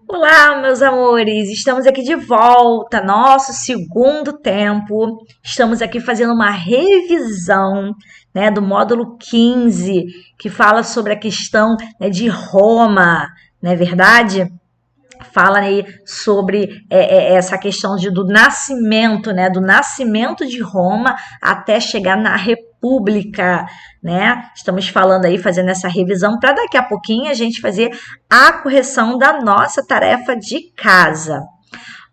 Olá, meus amores! Estamos aqui de volta, nosso segundo tempo. Estamos aqui fazendo uma revisão, né, do módulo 15, que fala sobre a questão, né, de Roma, não é verdade? Fala aí sobre essa questão do nascimento, né? Do nascimento de Roma até chegar na República, né? Estamos falando aí, fazendo essa revisão para daqui a pouquinho a gente fazer a correção da nossa tarefa de casa.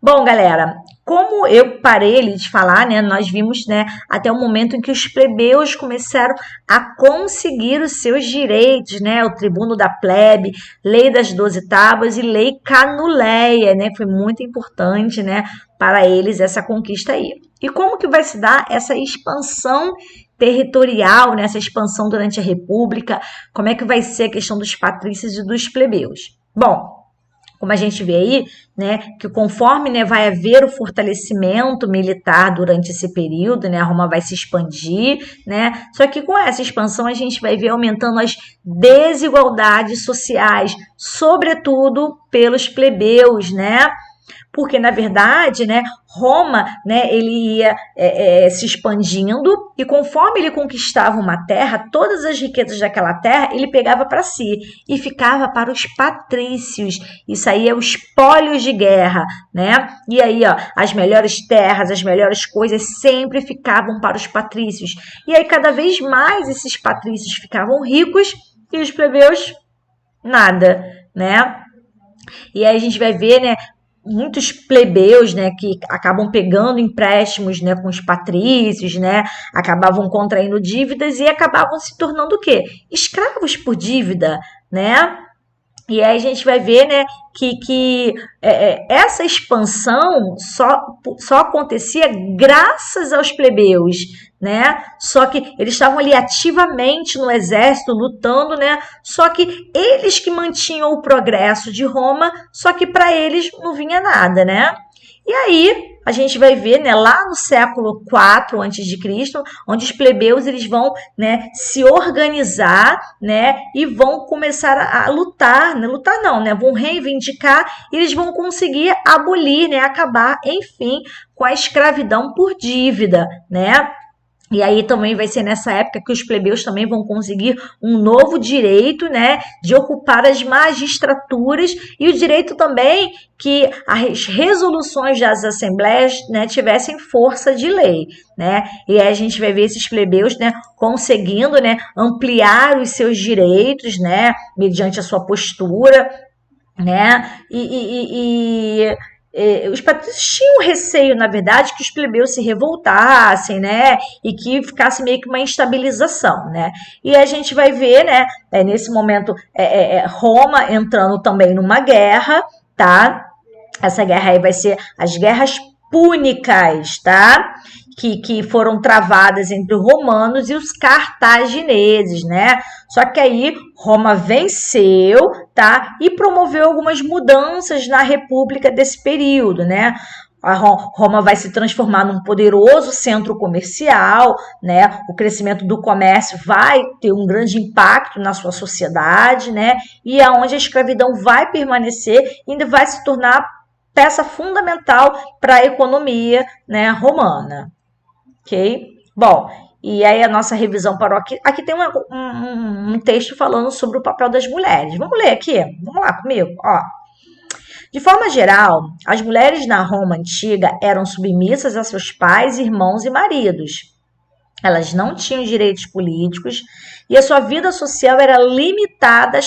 Bom, galera, como eu parei ali de falar, né, nós vimos, né, até o momento em que os plebeus começaram a conseguir os seus direitos, né, o tribuno da plebe, lei das 12 tábuas e lei canuleia, né, que foi muito importante, né, para eles essa conquista aí. E como que vai se dar essa expansão territorial, né, essa expansão durante a República? Como é que vai ser a questão dos patrícios e dos plebeus? Bom, como a gente vê aí, né, que conforme, né, vai haver o fortalecimento militar durante esse período, né, a Roma vai se expandir, né, só que com essa expansão a gente vai ver aumentando as desigualdades sociais, sobretudo pelos plebeus, né, porque na verdade, né, Roma, né, ele ia se expandindo e conforme ele conquistava uma terra, todas as riquezas daquela terra ele pegava para si e ficava para os patrícios. Isso aí é os espólios de guerra, né? E aí, ó, as melhores terras, as melhores coisas sempre ficavam para os patrícios. E aí cada vez mais esses patrícios ficavam ricos e os plebeus nada, né? E aí a gente vai ver, né, muitos plebeus, né, que acabam pegando empréstimos, né, com os patrícios, né, acabavam contraindo dívidas e acabavam se tornando o quê? Escravos por dívida, né? E aí a gente vai ver, né, que essa expansão só acontecia graças aos plebeus, né? Só que eles estavam ali ativamente no exército, lutando, né? Só que eles que mantinham o progresso de Roma, só que para eles não vinha nada, né? E aí a gente vai ver, né, lá no século IV a.C., onde os plebeus eles vão, né, se organizar, né, e vão começar a lutar, né, lutar não, né, vão reivindicar e eles vão conseguir abolir, né, acabar, enfim, com a escravidão por dívida, né? E aí também vai ser nessa época que os plebeus também vão conseguir um novo direito, né, de ocupar as magistraturas e o direito também que as resoluções das assembleias, né, tivessem força de lei, né? E aí a gente vai ver esses plebeus, né, conseguindo, né, ampliar os seus direitos, né, mediante a sua postura, né? Os patrícios tinham receio, na verdade, que os plebeus se revoltassem, né, e que ficasse meio que uma instabilização, né, e a gente vai ver, né, nesse momento, Roma entrando também numa guerra, tá, essa guerra aí vai ser as guerras púnicas, tá, que foram travadas entre os romanos e os cartagineses, né? Só que aí Roma venceu, tá? E promoveu algumas mudanças na República desse período, né? A Roma vai se transformar num poderoso centro comercial, né? O crescimento do comércio vai ter um grande impacto na sua sociedade, né? E é onde a escravidão vai permanecer e ainda vai se tornar peça fundamental para a economia, né, romana. Ok? Bom, e aí a nossa revisão parou aqui. Aqui tem um texto falando sobre o papel das mulheres. Vamos ler aqui? Vamos lá comigo? Ó. De forma geral, as mulheres na Roma antiga eram submissas a seus pais, irmãos e maridos. Elas não tinham direitos políticos e a sua vida social era limitada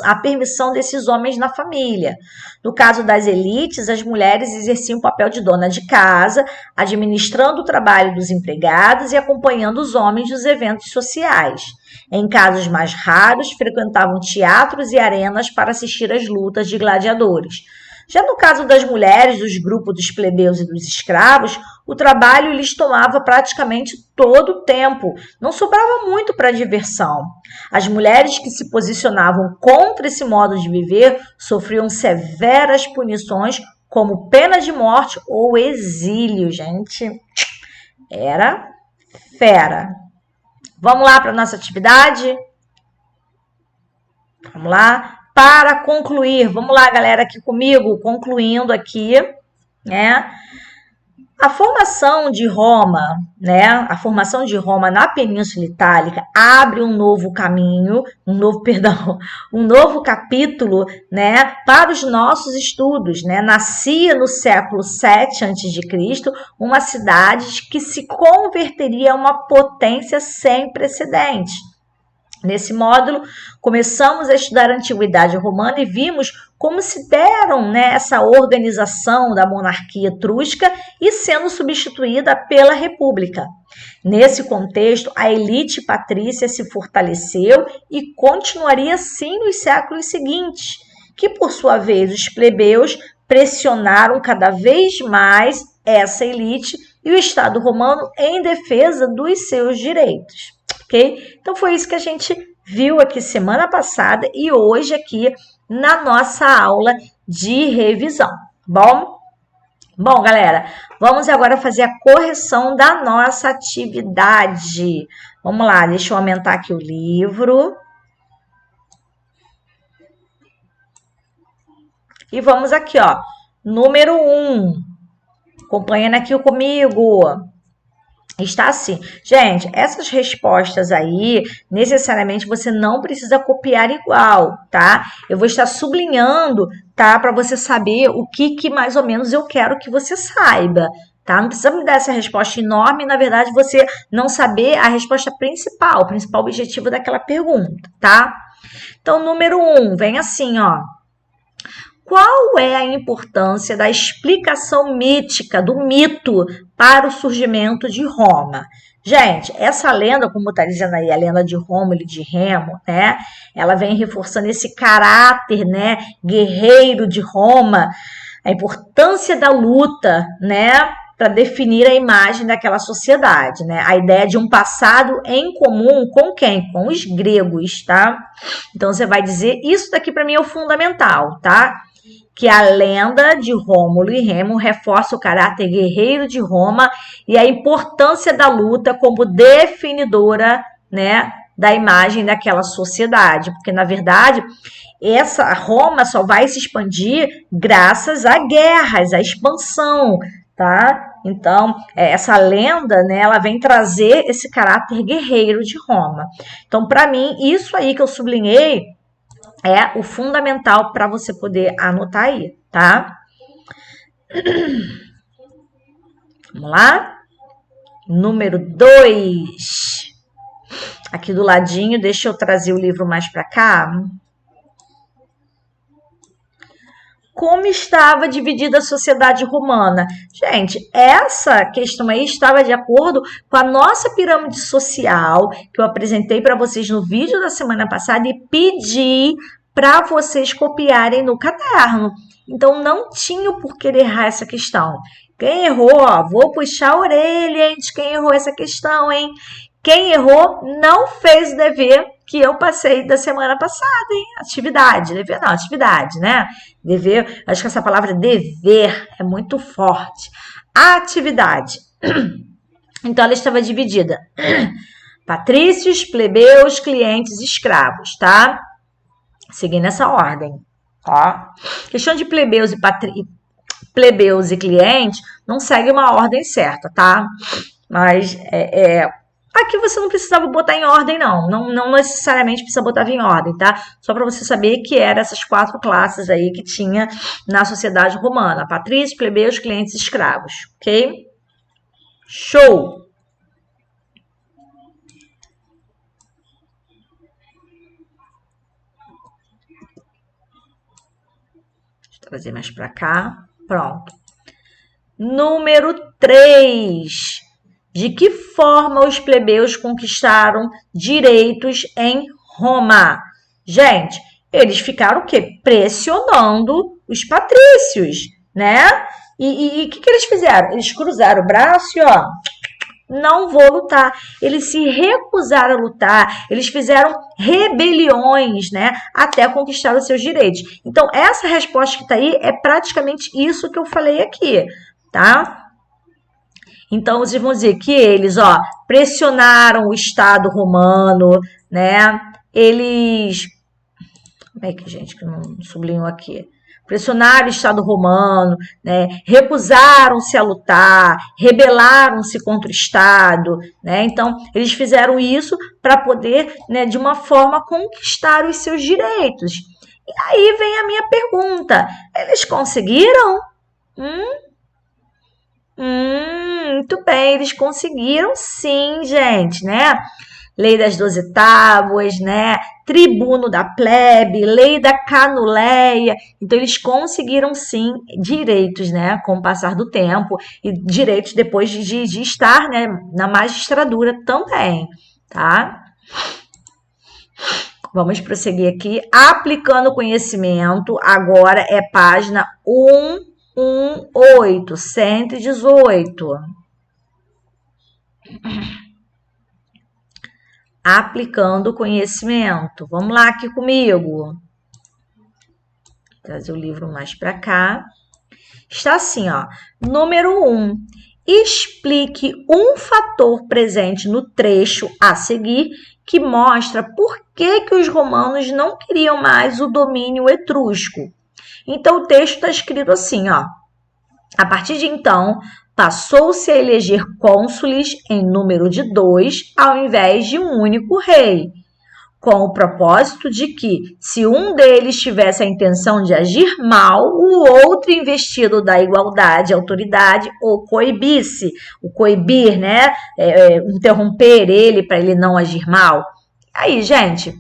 à permissão desses homens na família. No caso das elites, as mulheres exerciam o papel de dona de casa, administrando o trabalho dos empregados e acompanhando os homens nos eventos sociais. Em casos mais raros, frequentavam teatros e arenas para assistir às lutas de gladiadores. Já no caso das mulheres, dos grupos dos plebeus e dos escravos, o trabalho lhes tomava praticamente todo o tempo, não sobrava muito para diversão. As mulheres que se posicionavam contra esse modo de viver sofriam severas punições, como pena de morte ou exílio, gente. Era fera. Vamos lá para a nossa atividade? Vamos lá? para concluir, vamos lá, galera, aqui comigo, concluindo aqui, né? A formação de Roma, né? A formação de Roma na Península Itálica abre um novo caminho, um novo capítulo, né, para os nossos estudos, né? Nascia no século 7 a.C. uma cidade que se converteria a uma potência sem precedentes. Nesse módulo, começamos a estudar a Antiguidade Romana e vimos como se deram, né, essa organização da monarquia etrusca e sendo substituída pela república. Nesse contexto, a elite patrícia se fortaleceu e continuaria assim nos séculos seguintes, que por sua vez os plebeus pressionaram cada vez mais essa elite e o Estado romano em defesa dos seus direitos. Ok? Então foi isso que a gente viu aqui semana passada e hoje aqui na nossa aula de revisão. Bom, galera, vamos agora fazer a correção da nossa atividade. Vamos lá, deixa eu aumentar aqui o livro. E vamos aqui, ó, número 1. Acompanhando aqui comigo. Está assim. Gente, essas respostas aí, necessariamente você não precisa copiar igual, tá? Eu vou estar sublinhando, tá? Para você saber o que mais ou menos eu quero que você saiba, tá? Não precisa me dar essa resposta enorme, na verdade, você não saber a resposta principal, o principal objetivo daquela pergunta, tá? Então, número 1, vem assim, ó. Qual é a importância da explicação mítica, do mito, para o surgimento de Roma? Gente, essa lenda, como está dizendo aí, a lenda de Rômulo e de Remo, né? Ela vem reforçando esse caráter, né, guerreiro de Roma, a importância da luta, né, para definir a imagem daquela sociedade, né? A ideia de um passado em comum com quem? Com os gregos, tá? Então você vai dizer, isso daqui para mim é o fundamental, tá? Que a lenda de Rômulo e Remo reforça o caráter guerreiro de Roma e a importância da luta como definidora, né, da imagem daquela sociedade, porque na verdade essa Roma só vai se expandir graças a guerras, à expansão, tá? Então, essa lenda, né, ela vem trazer esse caráter guerreiro de Roma. Então, para mim, isso aí que eu sublinhei é o fundamental para você poder anotar aí, tá? Vamos lá? Número 2. Aqui do ladinho, deixa eu trazer o livro mais para cá. Como estava dividida a sociedade romana? Gente, essa questão aí estava de acordo com a nossa pirâmide social, que eu apresentei para vocês no vídeo da semana passada e pedi para vocês copiarem no caderno. Então, não tinha por que errar essa questão. Quem errou, ó, vou puxar a orelha, hein, de quem errou essa questão, hein? Quem errou não fez o dever que eu passei da semana passada, hein? Atividade, dever não, atividade, né? Dever, acho que essa palavra dever é muito forte. Atividade. Então, ela estava dividida. Patrícios, plebeus, clientes, escravos, tá? Seguindo essa ordem, tá? Questão de plebeus e clientes não segue uma ordem certa, tá? Mas aqui você não precisava botar em ordem, não. Não necessariamente precisa botar em ordem, tá? Só para você saber que eram essas 4 classes aí que tinha na sociedade romana. Patrícios, plebeus, clientes e escravos, ok? Show! Deixa eu trazer mais para cá. Pronto. Número 3. De que forma os plebeus conquistaram direitos em Roma? Gente, eles ficaram o quê? Pressionando os patrícios, né? E o que eles fizeram? Eles cruzaram o braço e, ó, não vou lutar. Eles se recusaram a lutar, eles fizeram rebeliões, né? Até conquistar os seus direitos. Então, essa resposta que está aí é praticamente isso que eu falei aqui, tá? Então, vocês vão dizer que eles, ó, pressionaram o Estado romano, né? Eles... Como Como é que, gente, que não sublinhou aqui? Pressionaram o Estado romano, né? Recusaram-se a lutar, rebelaram-se contra o Estado, né? Então, eles fizeram isso para poder, né, de uma forma, conquistar os seus direitos. E aí vem a minha pergunta: eles conseguiram? Muito bem, eles conseguiram sim, gente, né? Lei das 12 tábuas, né? Tribuno da plebe, lei da canuleia. Então, eles conseguiram, sim, direitos, né? Com o passar do tempo. E direitos depois de estar, né? Na magistradura também, tá? Vamos prosseguir aqui. Aplicando conhecimento, agora é página 118, 118. Aplicando conhecimento. Vamos lá aqui comigo. Vou trazer o livro mais para cá. Está assim, ó. Número 1. Explique um fator presente no trecho a seguir que mostra por que os romanos não queriam mais o domínio etrusco. Então, o texto está escrito assim, ó. A partir de então, passou-se a eleger cônsules em número de 2, ao invés de um único rei, com o propósito de que, se um deles tivesse a intenção de agir mal, o outro, investido da igualdade e autoridade, o coibisse. O coibir, né? Interromper ele para ele não agir mal. Aí, gente,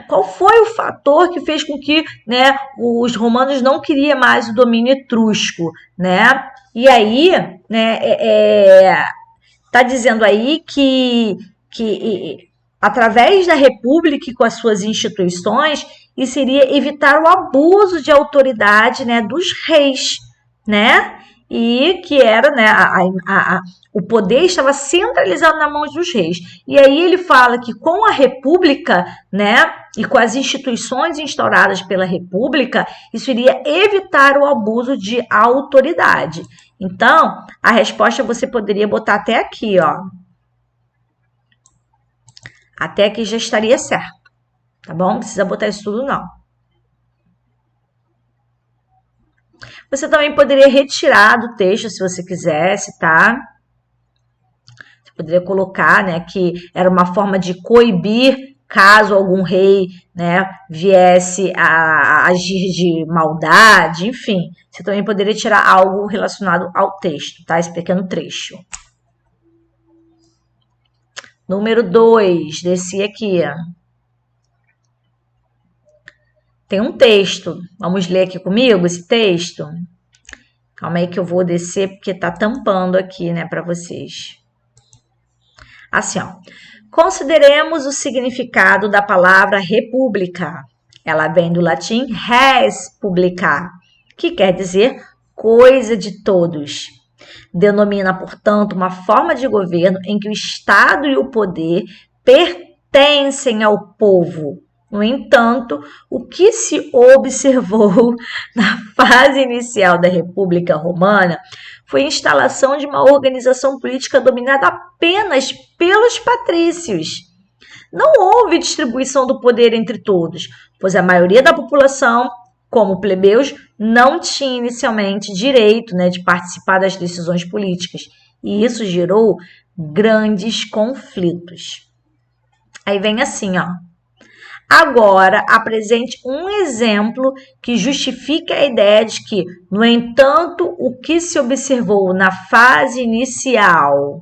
qual foi o fator que fez com que, né, os romanos não queriam mais o domínio etrusco, né? E aí, né, tá dizendo aí que através da república e com as suas instituições, isso iria evitar o abuso de autoridade, né, dos reis, né? E que era, né, o poder estava centralizado na mão dos reis. E aí ele fala que com a república, né, e com as instituições instauradas pela república, isso iria evitar o abuso de autoridade. Então, a resposta você poderia botar até aqui, ó. Até aqui já estaria certo, tá bom? Não precisa botar isso tudo, não. Você também poderia retirar do texto, se você quisesse, tá? Você poderia colocar, né, que era uma forma de coibir caso algum rei, né, viesse a agir de maldade, enfim. Você também poderia tirar algo relacionado ao texto, tá? Esse pequeno trecho. Número 2, desci aqui. Tem um texto. Vamos ler aqui comigo esse texto? Calma aí que eu vou descer porque tá tampando aqui, né, para vocês. Assim, ó. Consideremos o significado da palavra república. Ela vem do latim res publica, que quer dizer coisa de todos. Denomina, portanto, uma forma de governo em que o Estado e o poder pertencem ao povo. No entanto, o que se observou na fase inicial da República Romana foi a instalação de uma organização política dominada apenas pelos patrícios. Não houve distribuição do poder entre todos, pois a maioria da população, como plebeus, não tinha inicialmente direito, né, de participar das decisões políticas. E isso gerou grandes conflitos. Aí vem assim, ó. Agora, apresente um exemplo que justifique a ideia de que, no entanto, o que se observou na fase inicial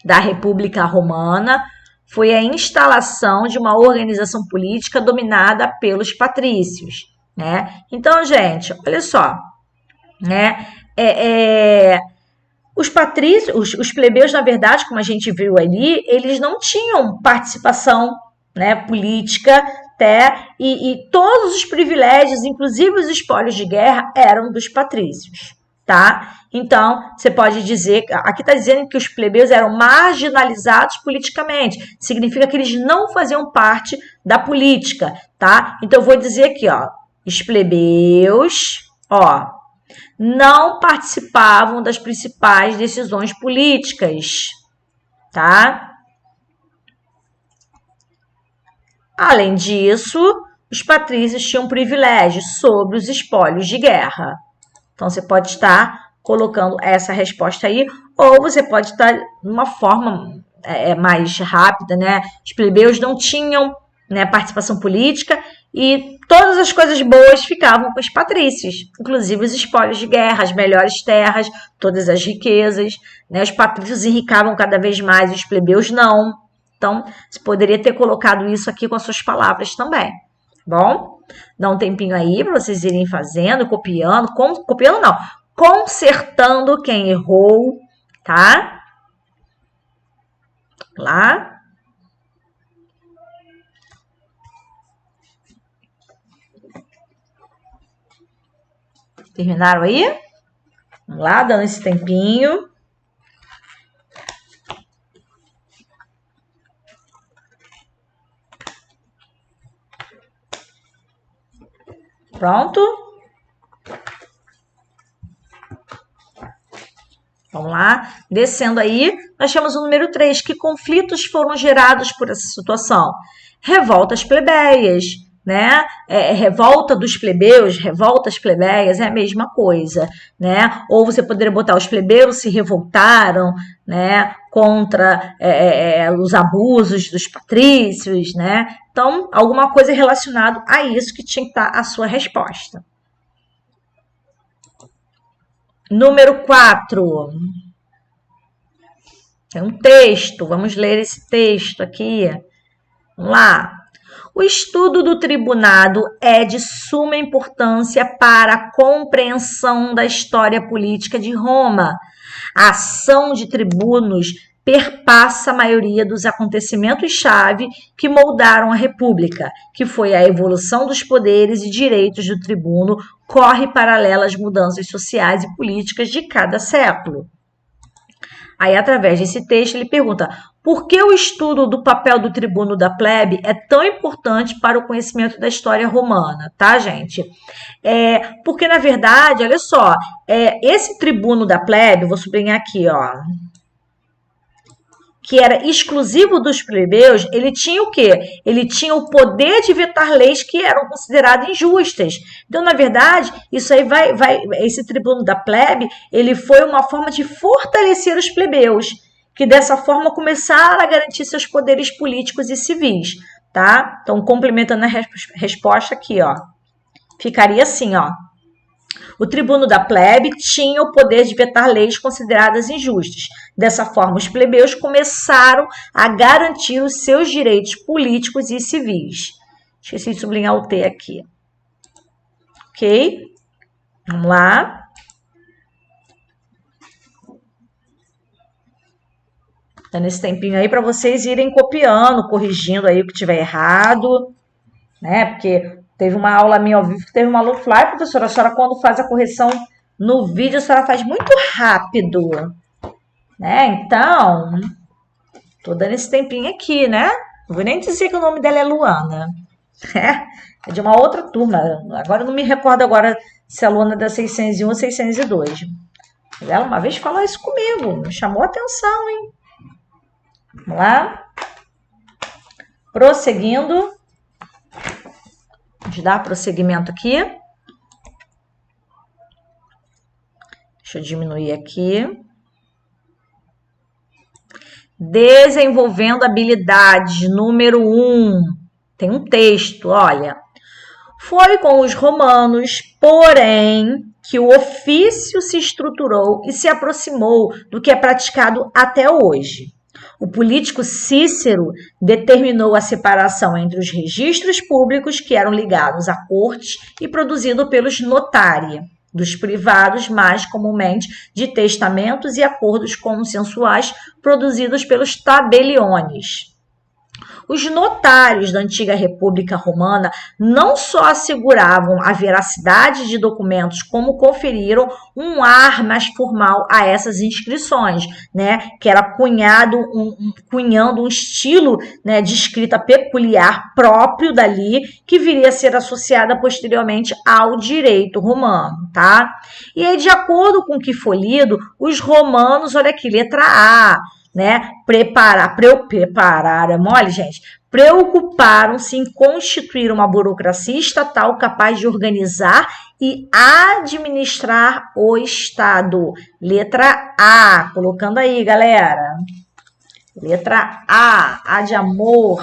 da República Romana foi a instalação de uma organização política dominada pelos patrícios, né? Então, gente, olha só, né? Os patrícios, os plebeus, na verdade, como a gente viu ali, eles não tinham participação, né, política, até, e todos os privilégios, inclusive os espólios de guerra, eram dos patrícios, tá? Então, você pode dizer, aqui está dizendo que os plebeus eram marginalizados politicamente, significa que eles não faziam parte da política, tá? Então, eu vou dizer aqui, ó, os plebeus, ó, não participavam das principais decisões políticas, tá? Além disso, os patrícios tinham privilégios sobre os espólios de guerra. Então, você pode estar colocando essa resposta aí, ou você pode estar de uma forma mais rápida, né? Os plebeus não tinham, né, participação política e todas as coisas boas ficavam com os patrícios, inclusive os espólios de guerra, as melhores terras, todas as riquezas, né? Os patrícios enricavam cada vez mais, os plebeus não. Então, você poderia ter colocado isso aqui com as suas palavras também. Bom, dá um tempinho aí para vocês irem fazendo, copiando, copiando não, consertando quem errou, tá? Lá. Terminaram aí? Vamos lá, dando esse tempinho. Pronto? Vamos lá, descendo aí, nós temos o número 3, que conflitos foram gerados por essa situação? Revoltas plebeias, né? Revolta dos plebeus, revoltas plebeias, é a mesma coisa, né? Ou você poderia botar os plebeus se revoltaram, né? Contra os abusos dos patrícios, né? Então, alguma coisa relacionada a isso que tinha que estar a sua resposta. Número 4. É um texto. Vamos ler esse texto aqui. Vamos lá. O estudo do tribunado é de suma importância para a compreensão da história política de Roma. A ação de tribunos perpassa a maioria dos acontecimentos-chave que moldaram a República, que foi a evolução dos poderes e direitos do tribuno, corre paralela às mudanças sociais e políticas de cada século. Aí, através desse texto, ele pergunta: por que o estudo do papel do tribuno da plebe é tão importante para o conhecimento da história romana, tá, gente? Porque, na verdade, olha só, esse tribuno da plebe, vou sublinhar aqui, ó, que era exclusivo dos plebeus, ele tinha o quê? Ele tinha o poder de vetar leis que eram consideradas injustas. Então, na verdade, isso aí esse tribuno da plebe, ele foi uma forma de fortalecer os plebeus, que dessa forma começaram a garantir seus poderes políticos e civis, tá? Então, complementando a resposta aqui, ó, ficaria assim, ó. O tribuno da plebe tinha o poder de vetar leis consideradas injustas. Dessa forma, os plebeus começaram a garantir os seus direitos políticos e civis. Esqueci de sublinhar o T aqui. Ok? Vamos lá. Dando esse tempinho aí para vocês irem copiando, corrigindo aí o que tiver errado, né? Porque teve uma aula minha ao vivo que teve uma aluna que falou: professora, a senhora quando faz a correção no vídeo, a senhora faz muito rápido, né? Então, tô dando esse tempinho aqui, né? Não vou nem dizer que o nome dela é Luana, né? É de uma outra turma. Agora eu não me recordo agora se é aluna da 601 ou 602. Ela uma vez falou isso comigo, me chamou a atenção, hein? Vamos lá. Prosseguindo. Vamos dar prosseguimento aqui. Deixa eu diminuir aqui. Desenvolvendo habilidades, número 1. Tem um texto, olha. Foi com os romanos, porém, que o ofício se estruturou e se aproximou do que é praticado até hoje. O político Cícero determinou a separação entre os registros públicos, que eram ligados à corte e produzidos pelos notários, dos privados, mais comumente de testamentos e acordos consensuais produzidos pelos tabeliones. Os notários da antiga República Romana não só asseguravam a veracidade de documentos, como conferiram um ar mais formal a essas inscrições, né? Que era cunhando um estilo, né, de escrita peculiar próprio dali, que viria a ser associada posteriormente ao direito romano, tá? E aí, de acordo com o que foi lido, os romanos, olha aqui, letra A, né? Preparar é mole, gente. preocuparam-se em constituir uma burocracia estatal capaz de organizar e administrar o Estado. Letra A, colocando aí, galera. Letra A de amor.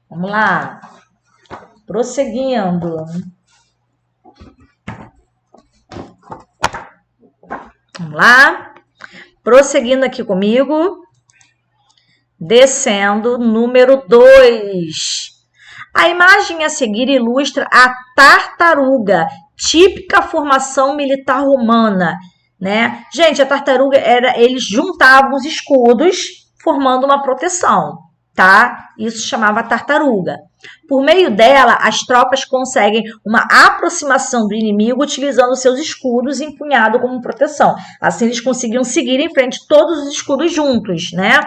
Vamos lá. Prosseguindo. Vamos lá. Prosseguindo aqui comigo. Descendo, número 2. A imagem a seguir ilustra a tartaruga, típica formação militar romana, né? Gente, a tartaruga eles juntavam os escudos formando uma proteção, tá? Isso chamava tartaruga. Por meio dela, as tropas conseguem uma aproximação do inimigo utilizando seus escudos empunhados como proteção. Assim, eles conseguiam seguir em frente todos os escudos juntos, né?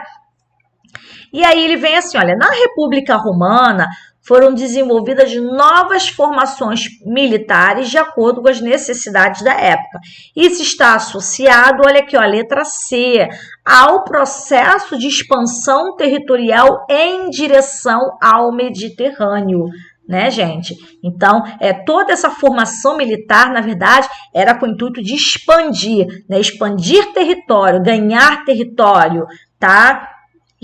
E aí ele vem assim, olha, na República Romana foram desenvolvidas novas formações militares de acordo com as necessidades da época. Isso está associado, olha aqui, ó, a letra C, ao processo de expansão territorial em direção ao Mediterrâneo, né, gente? Então, toda essa formação militar, na verdade, era com o intuito de expandir, né? Expandir território, ganhar território, tá?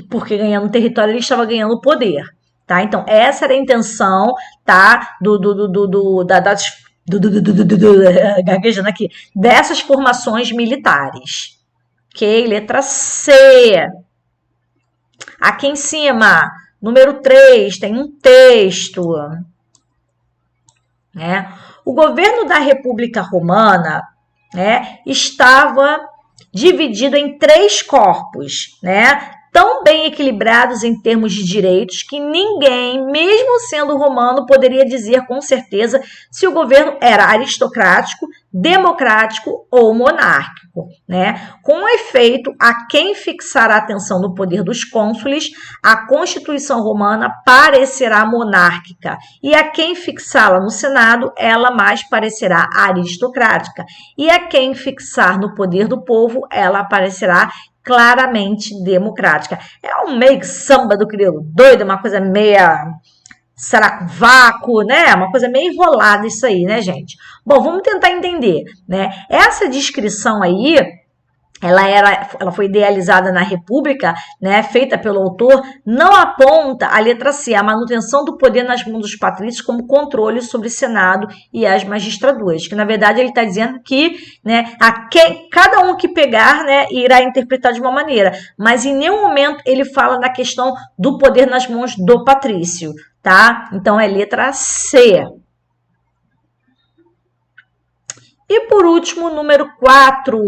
Porque ganhando território ele estava ganhando poder, tá? Então, essa era a intenção, tá? Gaguejando aqui, dessas formações militares. Ok? Letra C. Aqui em cima, número 3, tem um texto, né? O governo da República Romana, né, estava dividido em 3 corpos, né? Tão bem equilibrados em termos de direitos que ninguém, mesmo sendo romano, poderia dizer com certeza se o governo era aristocrático, democrático ou monárquico, né? Com efeito, a quem fixar a atenção no poder dos cônsules, a Constituição romana parecerá monárquica, e a quem fixá-la no Senado, ela mais parecerá aristocrática, e a quem fixar no poder do povo, ela parecerá claramente democrática. É um meio samba do crioulo doido, uma coisa meia saracovaco, né? Uma coisa meio enrolada isso aí, né, gente? Bom, vamos tentar entender, né? Essa descrição aí, ela foi idealizada na República, né, feita pelo autor, não aponta a letra C, a manutenção do poder nas mãos dos patrícios como controle sobre o Senado e as magistraturas, que na verdade ele está dizendo que, né, cada um que pegar, né, irá interpretar de uma maneira, mas em nenhum momento ele fala na questão do poder nas mãos do patrício, tá? Então é letra C. E por último, número 4.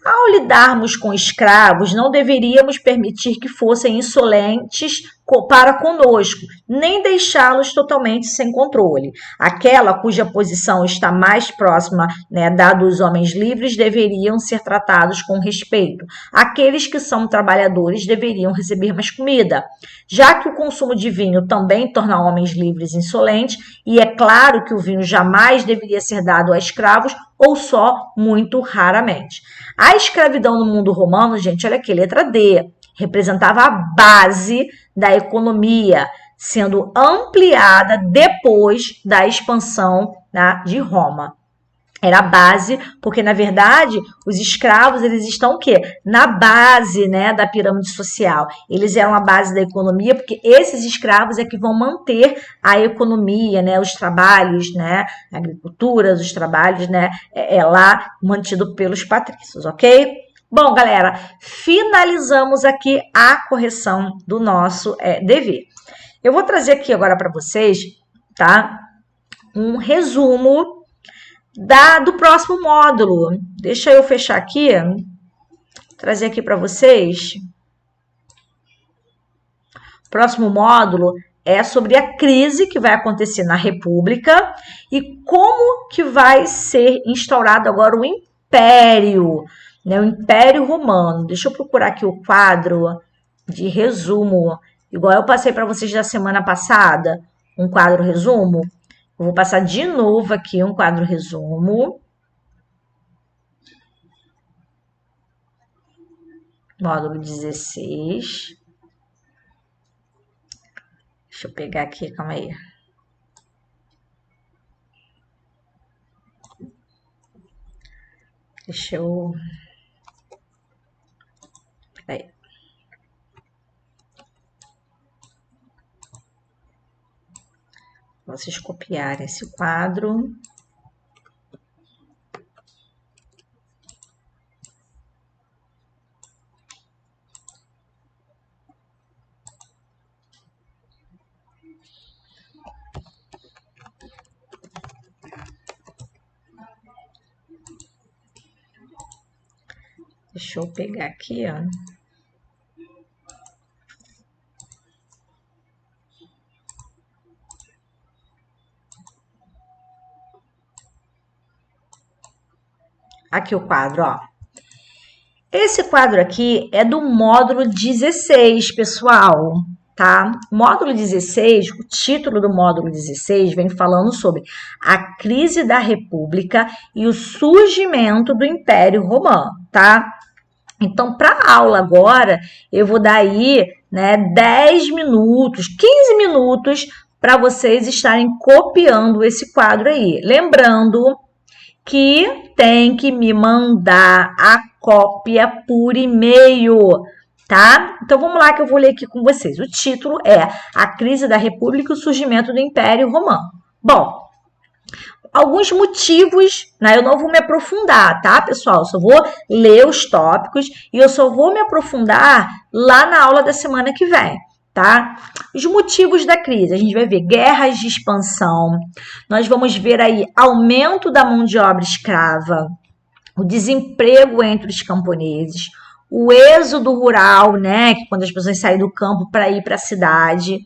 Ao lidarmos com escravos, não deveríamos permitir que fossem insolentes para conosco, nem deixá-los totalmente sem controle. Aquela cuja posição está mais próxima, né, da dos homens livres deveriam ser tratados com respeito. Aqueles que são trabalhadores deveriam receber mais comida. Já que o consumo de vinho também torna homens livres insolentes, e é claro que o vinho jamais deveria ser dado a escravos ou só muito raramente. A escravidão no mundo romano, gente, olha aqui, letra D, representava a base da economia, sendo ampliada depois da expansão, né, de Roma. Era a base, porque, na verdade, os escravos, eles estão o quê? Na base, né, da pirâmide social. Eles eram a base da economia, porque esses escravos é que vão manter a economia, né, os trabalhos, né, a agricultura, os trabalhos, né, lá mantido pelos patrícios, ok? Bom, galera, finalizamos aqui a correção do nosso dever. Eu vou trazer aqui agora para vocês, tá, um resumo do próximo módulo. Deixa eu fechar aqui, trazer aqui para vocês. O próximo módulo é sobre a crise que vai acontecer na República e como que vai ser instaurado agora o Império, né, o Império Romano. Deixa eu procurar aqui o quadro de resumo, igual eu passei para vocês da semana passada, um quadro resumo. Eu vou passar de novo aqui um quadro resumo. módulo 16. Deixa eu pegar aqui, calma aí. Deixa eu... Peraí. Vocês copiarem esse quadro. Deixa eu pegar aqui, ó. Aqui o quadro, ó. Esse quadro aqui é do módulo 16, pessoal, tá? Módulo 16, o título do módulo 16 vem falando sobre a crise da República e o surgimento do Império Romano, tá? Então, para a aula agora, eu vou dar aí, né, 10 minutos, 15 minutos para vocês estarem copiando esse quadro aí. Lembrando que tem que me mandar a cópia por e-mail, tá? Então, vamos lá que eu vou ler aqui com vocês. O título é A Crise da República e o Surgimento do Império Romano. Bom, alguns motivos, né? Eu não vou me aprofundar, tá, pessoal? Eu só vou ler os tópicos e eu só vou me aprofundar lá na aula da semana que vem, tá? Os motivos da crise, a gente vai ver guerras de expansão, nós vamos ver aí aumento da mão de obra escrava, o desemprego entre os camponeses, o êxodo rural, né, que quando as pessoas saem do campo para ir para a cidade,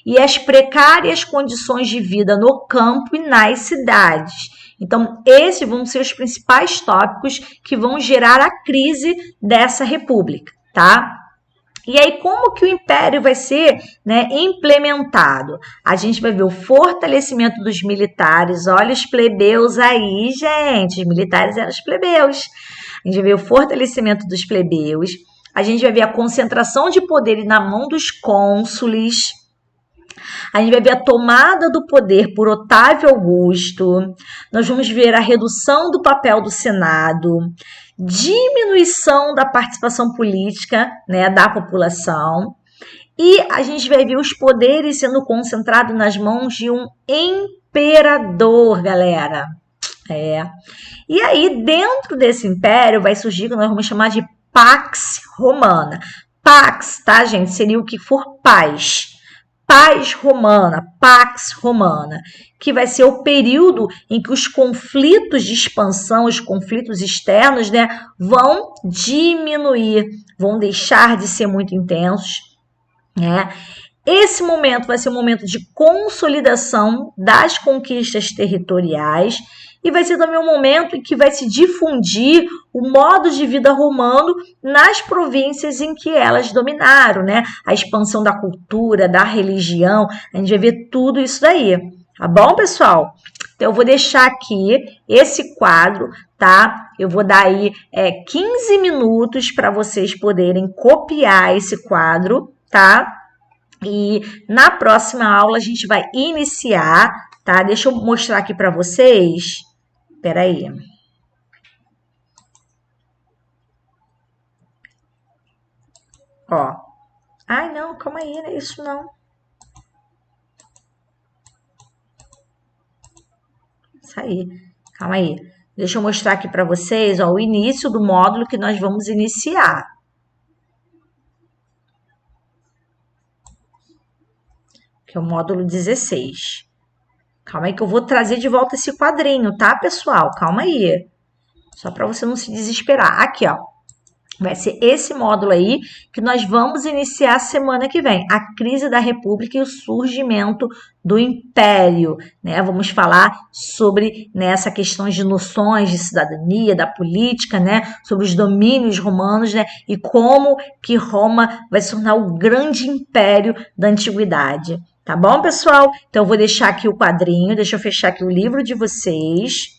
e as precárias condições de vida no campo e nas cidades. Então, esses vão ser os principais tópicos que vão gerar a crise dessa república, tá? E aí, como que o império vai ser, né, implementado? A gente vai ver o fortalecimento dos militares. Olha os plebeus aí, gente. Os militares eram os plebeus. A gente vai ver o fortalecimento dos plebeus. A gente vai ver a concentração de poder na mão dos cônsules. A gente vai ver a tomada do poder por Otávio Augusto. Nós vamos ver a redução do papel do Senado, diminuição da participação política, né, da população. E a gente vai ver os poderes sendo concentrados nas mãos de um imperador, galera. E aí, dentro desse império, vai surgir o que nós vamos chamar de Pax Romana. Pax, tá, gente? Seria o que for paz. Paz romana, Pax Romana, que vai ser o período em que os conflitos de expansão, os conflitos externos, né, vão diminuir, vão deixar de ser muito intensos, né? Esse momento vai ser um momento de consolidação das conquistas territoriais e vai ser também um momento em que vai se difundir o modo de vida romano nas províncias em que elas dominaram, né? A expansão da cultura, da religião, a gente vai ver tudo isso daí, tá bom, pessoal? Então, eu vou deixar aqui esse quadro, tá? Eu vou dar aí 15 minutos para vocês poderem copiar esse quadro, tá? E na próxima aula a gente vai iniciar, tá? Deixa eu mostrar aqui para vocês. Espera aí. Ó. Ai, não, calma aí, não é isso não. Isso aí. Calma aí. Deixa eu mostrar aqui para vocês, ó, o início do módulo que nós vamos iniciar. Que é o módulo 16. Calma aí que eu vou trazer de volta esse quadrinho, tá, pessoal? Calma aí. Só para você não se desesperar. Aqui, ó. Vai ser esse módulo aí que nós vamos iniciar semana que vem. A crise da República e o surgimento do Império, né? Vamos falar sobre, né, essa questão de noções de cidadania, da política, né? Sobre os domínios romanos, né? E como que Roma vai se tornar o grande império da antiguidade. Tá bom, pessoal? Então, eu vou deixar aqui o quadrinho, deixa eu fechar aqui o livro de vocês.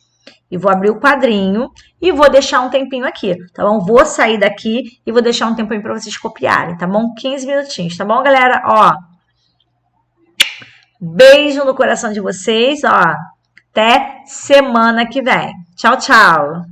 e vou abrir o quadrinho e vou deixar um tempinho aqui, tá bom? Vou sair daqui e vou deixar um tempinho para vocês copiarem, tá bom? 15 minutinhos, tá bom, galera? Ó, beijo no coração de vocês, ó. Até semana que vem. Tchau, tchau.